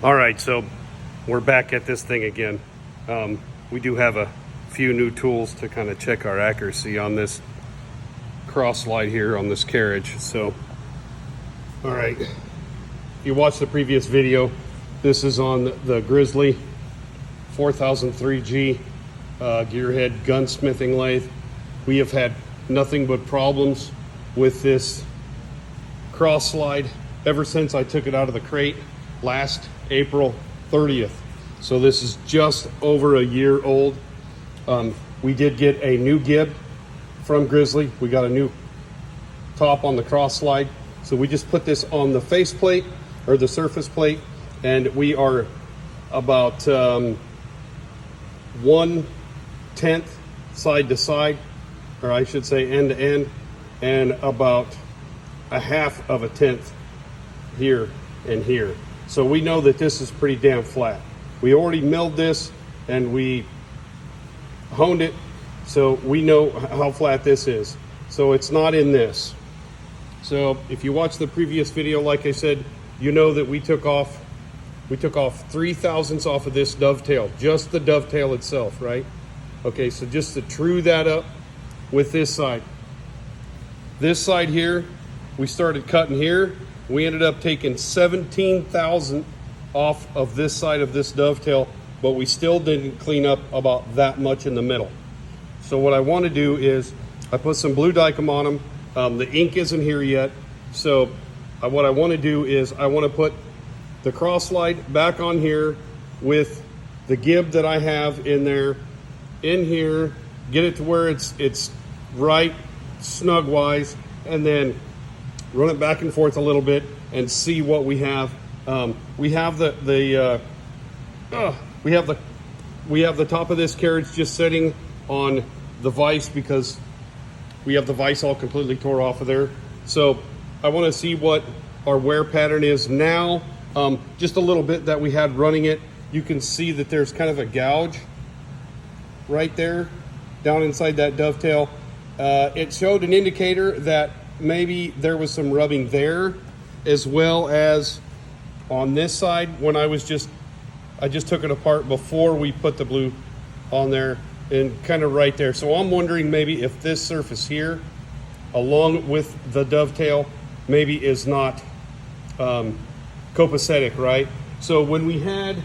All right, so we're back at this thing again. We do have a few new tools to kind of check our accuracy on this cross slide here on this carriage. So, all right, you watched the previous video. This is on the Grizzly G4003G gearhead gunsmithing lathe. We have had nothing but problems with this cross slide ever since I took it out of the crate last April 30th. So this is just over a year old. We did get a new gib from Grizzly. We got a new top on the cross slide. So we just put this on the face plate or the surface plate, and we are about 1/10 side to side, or I should say end to end, and about a 1/2 of a tenth here and here. So we know that this is pretty damn flat. We already milled this and we honed it, so we know how flat this is. So it's not in this. So if you watch the previous video, like I said, you know that we took off 3 thousandths off of this dovetail, just the dovetail itself, right? Okay, so just to true that up with this side. This side here, we started cutting here. We ended up taking 17 thousandths off of this side of this dovetail, but we still didn't clean up about that much in the middle. So what I want to do is I put some blue Dykem on them. The ink isn't here yet. So what I want to do is I want to put the cross slide back on here with the gib that I have in there, in here, get it to where it's right, snug wise, and then run it back and forth a little bit and see what we have. We have the top of this carriage just sitting on the vise because we have the vise all completely tore off of there. So I want to see what our wear pattern is now. Just a little bit that we had running it. You can see that there's kind of a gouge right there down inside that dovetail. It showed an indicator that maybe there was some rubbing there, as well as on this side when I just took it apart before we put the blue on there, and kind of right there. So I'm wondering maybe if this surface here along with the dovetail maybe is not copacetic, right? So when we had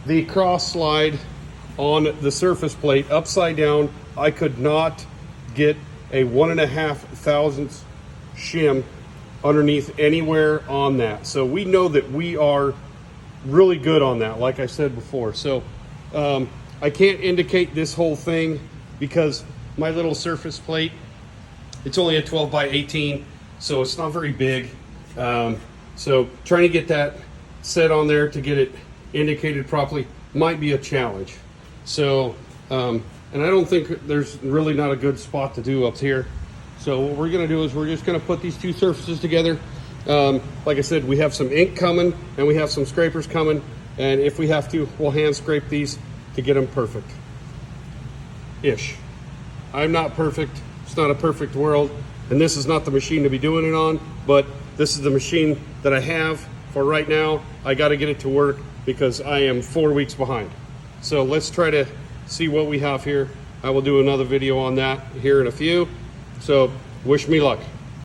the cross slide on the surface plate upside down, I could not get a 1.5 thousandths shim underneath anywhere on that. So we know that we are really good on that, like I said before. So I can't indicate this whole thing because my little surface plate, it's only a 12 by 18, so it's not very big. So trying to get that set on there to get it indicated properly might be a challenge. So and I don't think there's really not a good spot to do up here. So what we're gonna do is we're just gonna put these two surfaces together. Like I said, we have some ink coming and we have some scrapers coming, and if we have to, we'll hand scrape these to get them perfect-ish. I'm not perfect, it's not a perfect world, and this is not the machine to be doing it on, but this is the machine that I have for right now. I gotta get it to work because I am 4 weeks behind. So let's try to see what we have here. I will do another video on that here in a few. So wish me luck.